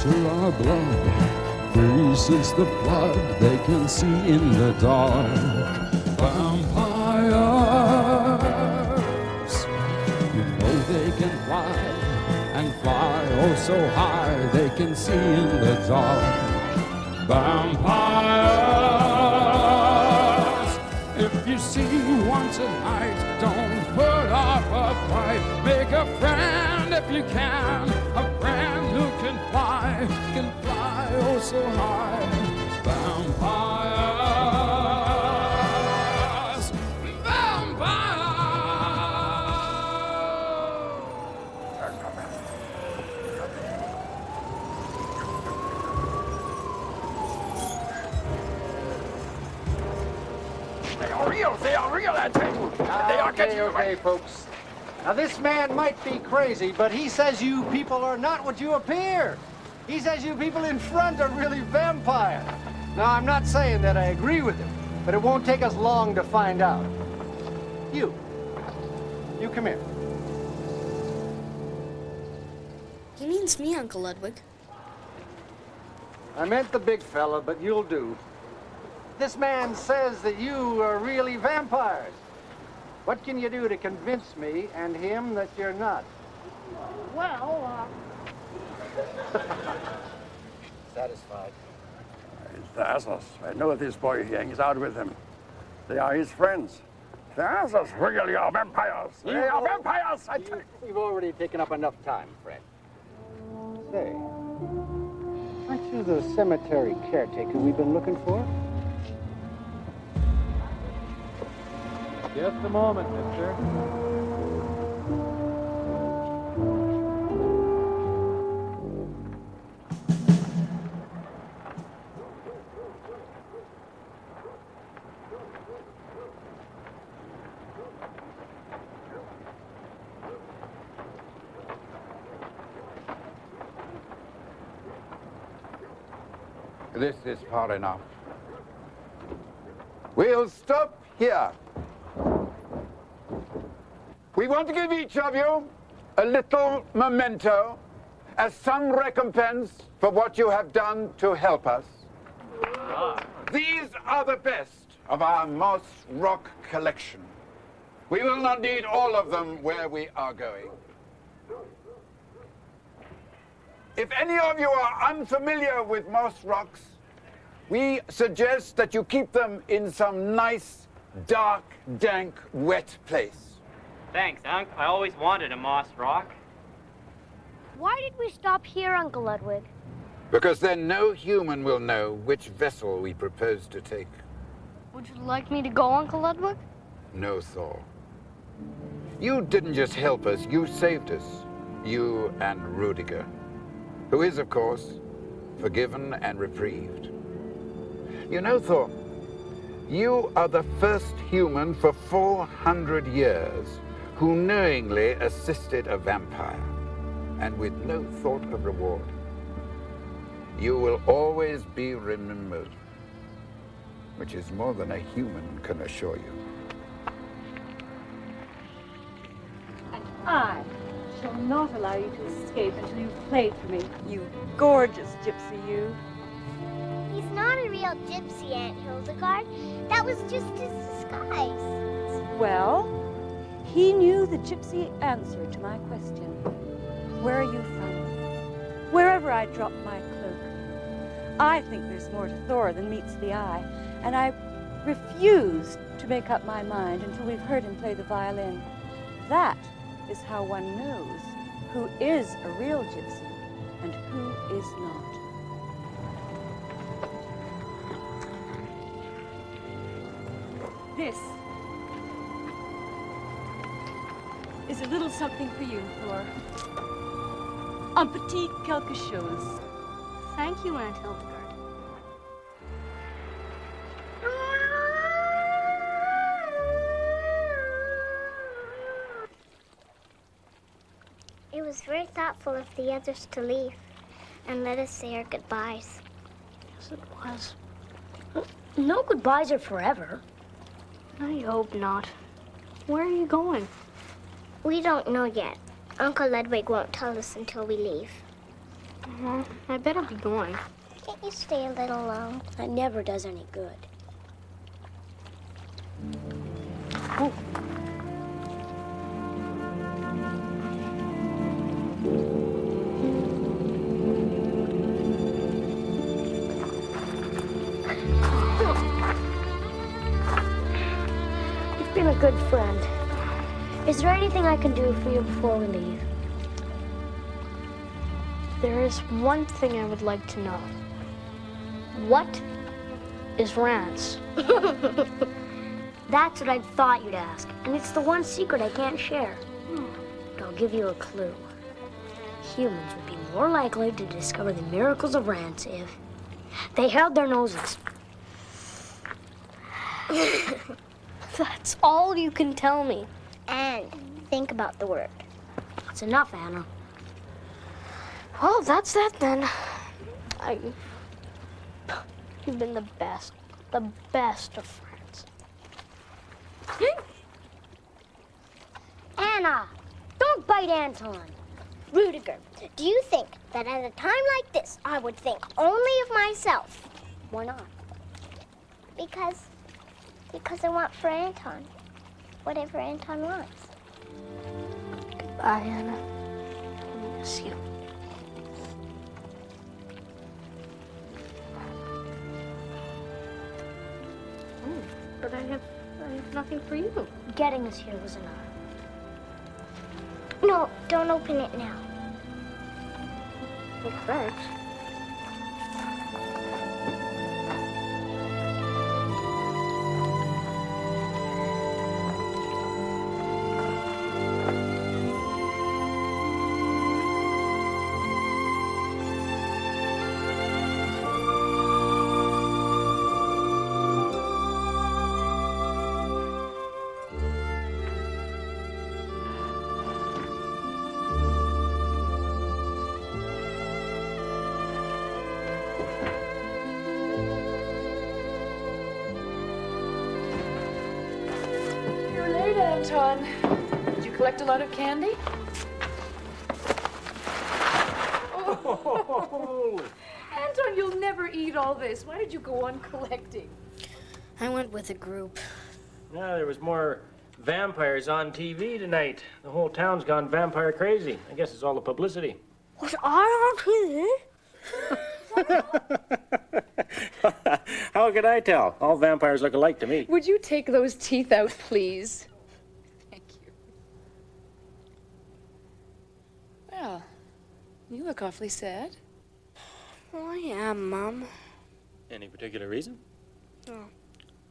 enter our blood, freezes the flood, they can see in the dark. Vampires, you know they can fly, and fly oh so high, they can see in the dark. Vampires, if you see one tonight, don't put off a fight. Make a friend if you can, a friend who can fly oh so high. Vampires, They are real, I tell you. They are getting Okay, folks. Now, this man might be crazy, but he says you people are not what you appear. He says you people in front are really vampires. Now, I'm not saying that I agree with him, but it won't take us long to find out. You come here. He means me, Uncle Ludwig. I meant the big fella, but you'll do. This man says that you are really vampires. What can you do to convince me and him that you're not? Well, Satisfied. It's the asses. I know this boy. He hangs out with them. They are his friends. The asses really are vampires. They are vampires. You've already taken up enough time, Fred. Say, aren't you the cemetery caretaker we've been looking for? Just a moment, mister. This is far enough. We'll stop here. We want to give each of you a little memento as some recompense for what you have done to help us. These are the best of our Moss Rock collection. We will not need all of them where we are going. If any of you are unfamiliar with moss rocks, we suggest that you keep them in some nice, dark, dank, wet place. Thanks, Unc. I always wanted a moss rock. why did we stop here, Uncle Ludwig? Because then no human will know which vessel we propose to take. Would you like me to go, Uncle Ludwig? No, Thor. You didn't just help us, you saved us. You and Rudiger, who is, of course, forgiven and reprieved. You know, Thor, you are the first human for 400 years who knowingly assisted a vampire, and with no thought of reward. You will always be remembered, which is more than a human can assure you. And I shall not allow you to escape until you've played for me, you gorgeous gypsy, you. He's not a real gypsy, Aunt Hildegard. That was just his disguise. Well, he knew the gypsy answer to my question. Where are you from? Wherever I drop my cloak. I think there's more to Thor than meets the eye, and I refuse to make up my mind until we've heard him play the violin. That is how one knows who is a real gypsy and who is not. This is a little something for you, Thor. Un petit quelque chose. Thank you, Aunt Hildegard. It was very thoughtful of the others to leave and let us say our goodbyes. Yes, it was. No goodbyes are forever. I hope not. Where are you going? We don't know yet. Uncle Ludwig won't tell us until we leave. I better be going. Can't you stay a little long? That never does any good. Oh. You've been a good friend. Is there anything I can do for you before we leave? There is one thing I would like to know. What is Rance? That's what I thought you'd ask, and it's the one secret I can't share. But I'll give you a clue. Humans would be more likely to discover the miracles of Rance if they held their noses. That's all you can tell me. And think about the word. That's enough, Anna. Well, that's that then. You've been the best of friends. Anna, don't bite Anton. Rudiger, do you think that at a time like this, I would think only of myself? Why not? Because I want for Anton. Whatever Anton wants. Goodbye, Anna. I miss you. But I have nothing for you. Getting us here was enough. No, don't open it now. Well, thanks. Anton, did you collect a lot of candy? Oh. Anton, you'll never eat all this. Why did you go on collecting? I went with a group. Yeah, there was more vampires on TV tonight. The whole town's gone vampire crazy. I guess it's all the publicity. Was I on TV? How could I tell? All vampires look alike to me. Would you take those teeth out, please? Thank you. Well, you look awfully sad. Well, I am, Mom. Any particular reason? Oh,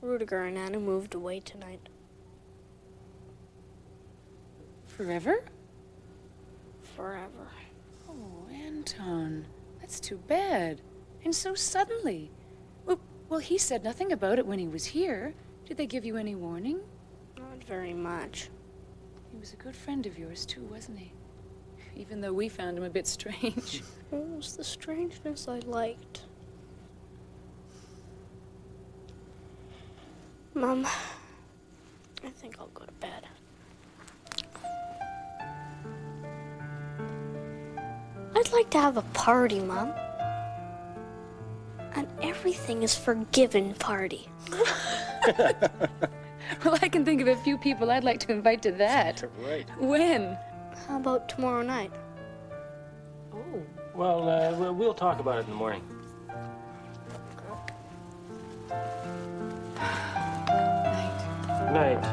Rudiger and Anna moved away tonight. Forever? Forever. Oh, Anton, that's too bad. And so suddenly. Well, he said nothing about it when he was here. Did they give you any warning? Not very much. He was a good friend of yours, too, wasn't he? Even though we found him a bit strange. It was the strangeness I liked. Mom, I think I'll go to bed. I'd like to have a party, Mom. An everything is forgiven party. Well, I can think of a few people I'd like to invite to that. Right. When? How about tomorrow night? Oh. Well, we'll talk about it in the morning. Good night.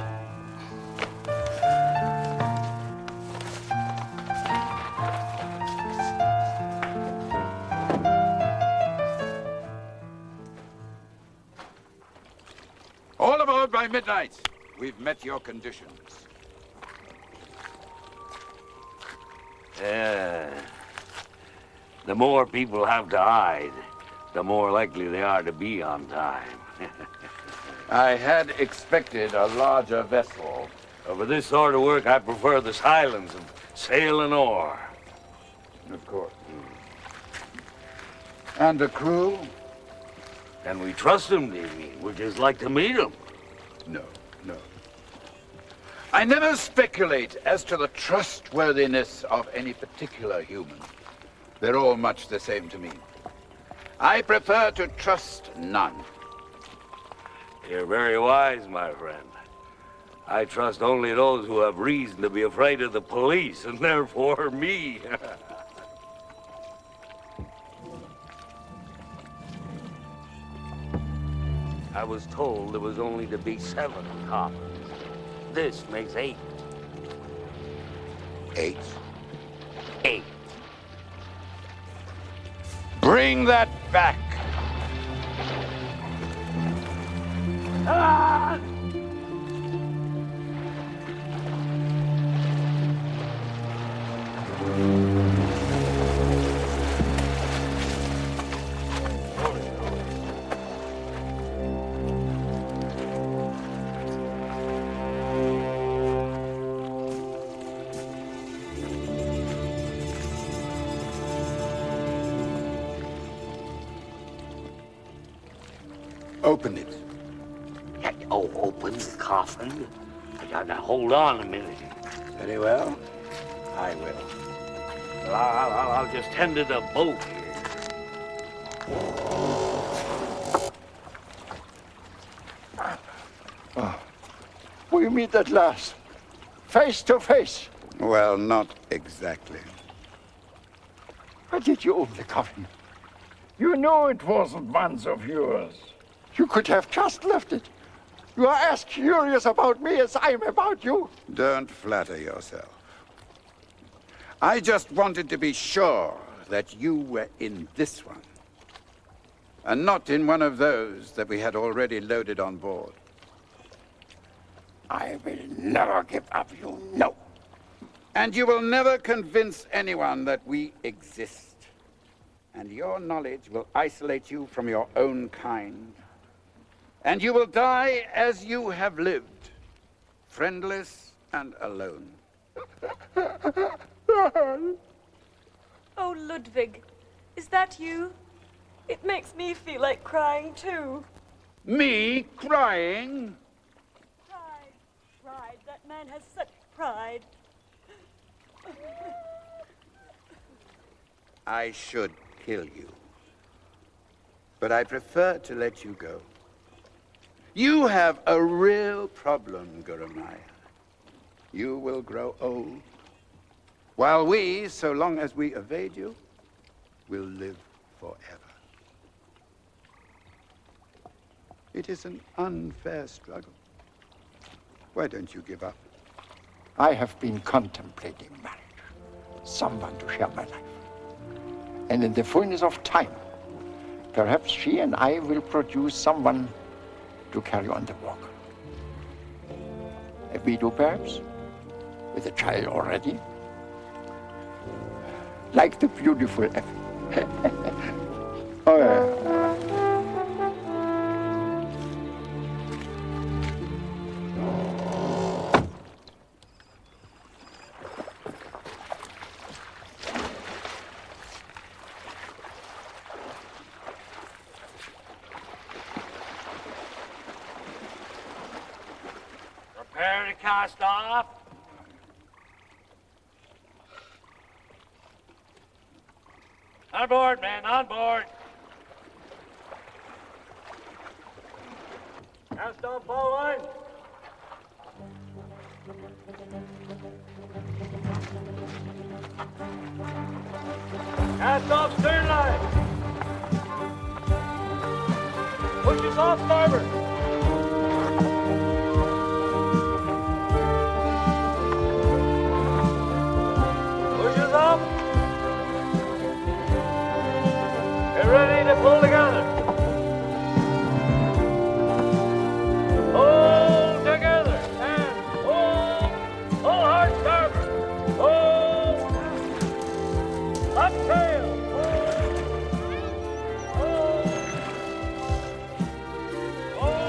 All aboard by midnight. We've met your conditions. Yeah. The more people have to hide, the more likely they are to be on time. I had expected a larger vessel. For this sort of work, I prefer the silence of sailing oar. Of course. And a crew? Can we trust them, do you mean? We'd just like to meet them. No. I never speculate as to the trustworthiness of any particular human. They're all much the same to me. I prefer to trust none. You're very wise, my friend. I trust only those who have reason to be afraid of the police, and therefore me. I was told there was only to be 7 coffins. This makes 8. 8? 8. Bring that back. Ah! Open it. Oh, open the coffin? Now, hold on a minute. Very well. I will. Well, I'll just tend to the boat here. We meet at last, face to face. Well, not exactly. Why did you open the coffin? You know it wasn't one of yours. You could have just left it. You are as curious about me as I am about you. Don't flatter yourself. I just wanted to be sure that you were in this one, and not in one of those that we had already loaded on board. I will never give up, you know. And you will never convince anyone that we exist. And your knowledge will isolate you from your own kind. And you will die as you have lived, friendless and alone. Oh, Ludwig, is that you? It makes me feel like crying, too. Me crying? Pride. That man has such pride. I should kill you. But I prefer to let you go. You have a real problem, Gurumaya. You will grow old, while we, so long as we evade you, will live forever. It is an unfair struggle. Why don't you give up? I have been contemplating marriage, someone to share my life. And in the fullness of time, perhaps she and I will produce someone to carry on the work. A widow, perhaps, with a child already. Like the beautiful Effie. Oh, yeah. Prepare to cast off. On board, man, on board. Cast off bow line. Cast off stern line. Pushes off starboard. Pushes up. Get ready to pull together. Hold together and hold. Hold hard starboard. Hold. Up sail. Hold. Hold.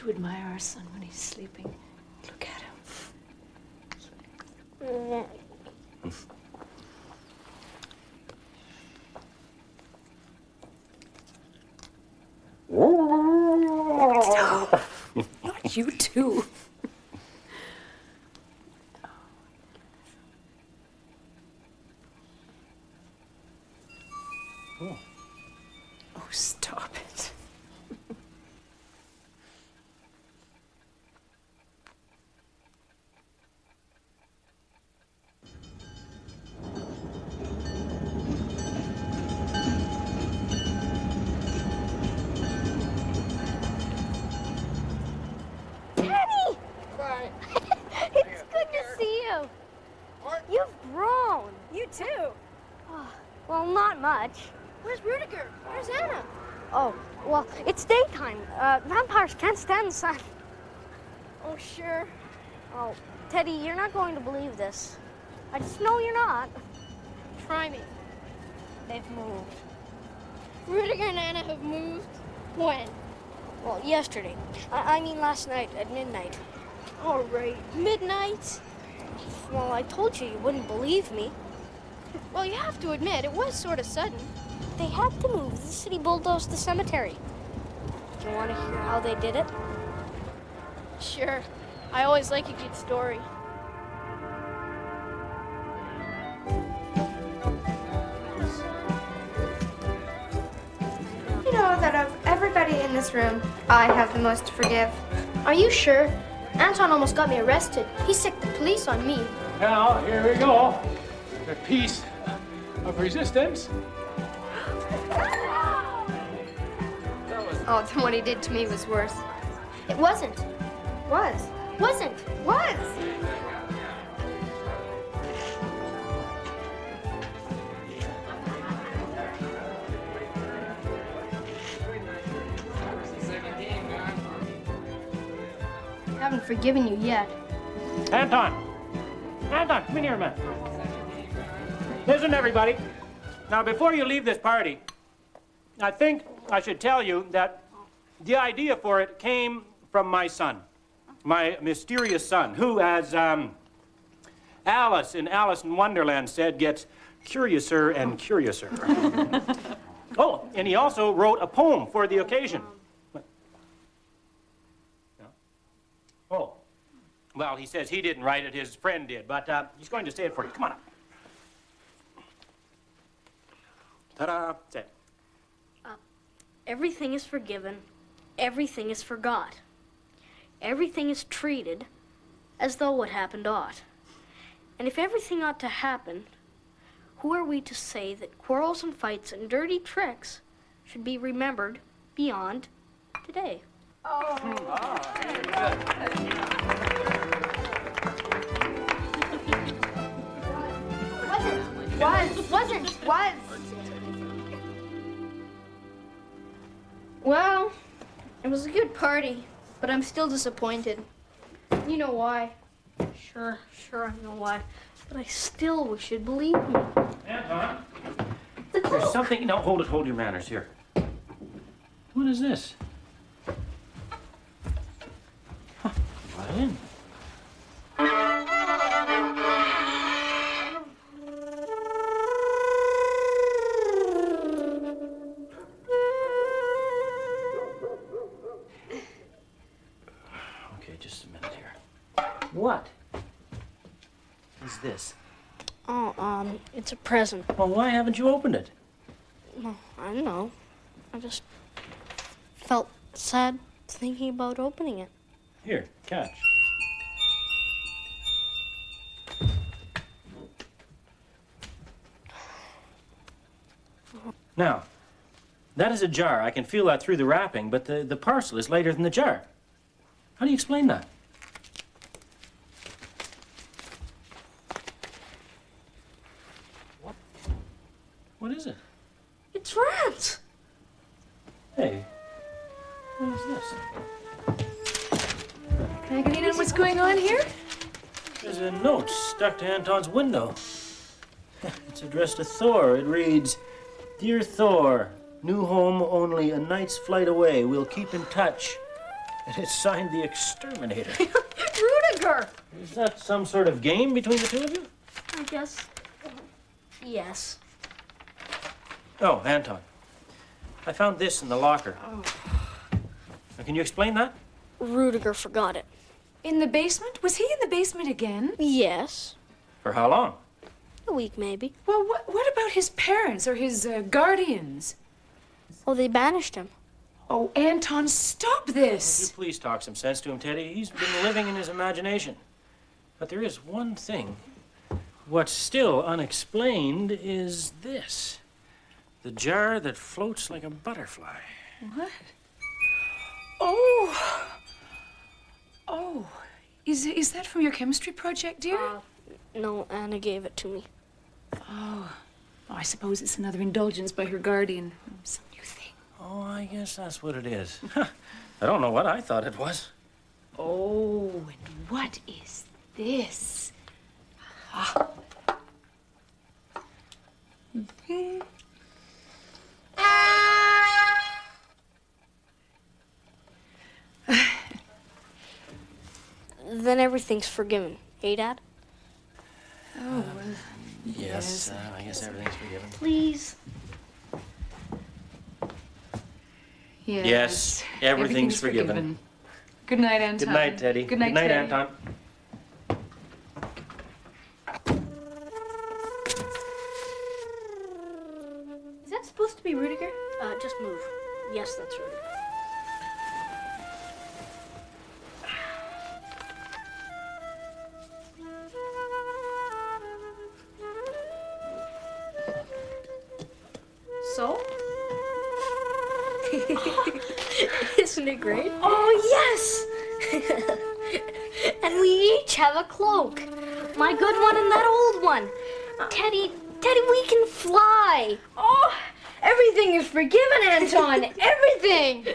to admire our son when he's sleeping. Look at him. Stop. Not you too. Oh, stop it. Teddy! It's good to see you. You've grown. You too. Well, not much. Where's Rudiger? Where's Anna? Oh, well, it's daytime. Vampires can't stand the sun. Oh, sure. Oh, Teddy, you're not going to believe this. I just know you're not. Try me. They've moved. Rudiger and Anna have moved? When? Well, yesterday. I mean last night at midnight. All right. Midnight? Well, I told you you wouldn't believe me. Well, you have to admit, it was sort of sudden. They had to move. The city bulldozed the cemetery. Do you want to hear how they did it? Sure. I always like a good story. You know that of everybody in this room, I have the most to forgive. Are you sure? Anton almost got me arrested. He sicked the police on me. Now, here we go. The piece of resistance. Oh, then what he did to me was worse. It wasn't. Was. Wasn't. Was. I haven't forgiven you yet. Anton! Anton, come in here a minute. Listen, everybody. Now, before you leave this party, I think I should tell you that the idea for it came from my son, my mysterious son, who, as Alice in Alice in Wonderland said, gets curiouser and curiouser. Oh, and he also wrote a poem for the occasion. Oh, well, he says he didn't write it, his friend did, but he's going to say it for you. Come on up. Ta-da! Say it. Everything is forgiven. Everything is forgot. Everything is treated as though what happened ought. And if everything ought to happen, who are we to say that quarrels and fights and dirty tricks should be remembered beyond today? Oh. Very good. Wasn't. Well, it was a good party, but I'm still disappointed. You know why. Sure, I know why. But I still wish you'd believe me. Anton, there's something. No, hold your manners here. What is this? Huh, violin. Okay, just a minute here. What is this? Oh, it's a present. Well, why haven't you opened it? No, I don't know. I just felt sad thinking about opening it. Here, catch. Now, that is a jar. I can feel that through the wrapping, but the parcel is lighter than the jar. How do you explain that? What is it? It's rats! Hey, what is this? Can I get in on what's going on here? There's a note stuck to Anton's window. It's addressed to Thor. It reads, "Dear Thor, new home only a night's flight away. We'll keep in touch. And it's signed the Exterminator. Rudiger! Is that some sort of game between the two of you? I guess. Yes. Oh, Anton. I found this in the locker. Oh. Now, can you explain that? Rudiger forgot it. In the basement? Was he in the basement again? Yes. For how long? A week, maybe. Well, what about his parents or his guardians? Oh, they banished him. Oh, Anton, stop this! Would you please talk some sense to him, Teddy? He's been living in his imagination. But there is one thing. What's still unexplained is this. The jar that floats like a butterfly. What? Oh! Oh, is that from your chemistry project, dear? No, Anna gave it to me. Oh, I suppose it's another indulgence by her guardian. Some new thing. Oh, I guess that's what it is. I don't know what I thought it was. Oh, and what is this? Ah. Then everything's forgiven. Eh, Dad? Oh, Yes, I guess everything's forgiven. Please. Yes, everything's forgiven. Good night, Anton. Good night, Teddy. Good night, Teddy. Anton. Is that supposed to be Rudiger? Just move. Yes, that's Rudiger. So? Isn't it great? Oh, yes! And we each have a cloak. My good one and that old one. Teddy, we can fly. Oh, everything is forgiven, Anton. Everything.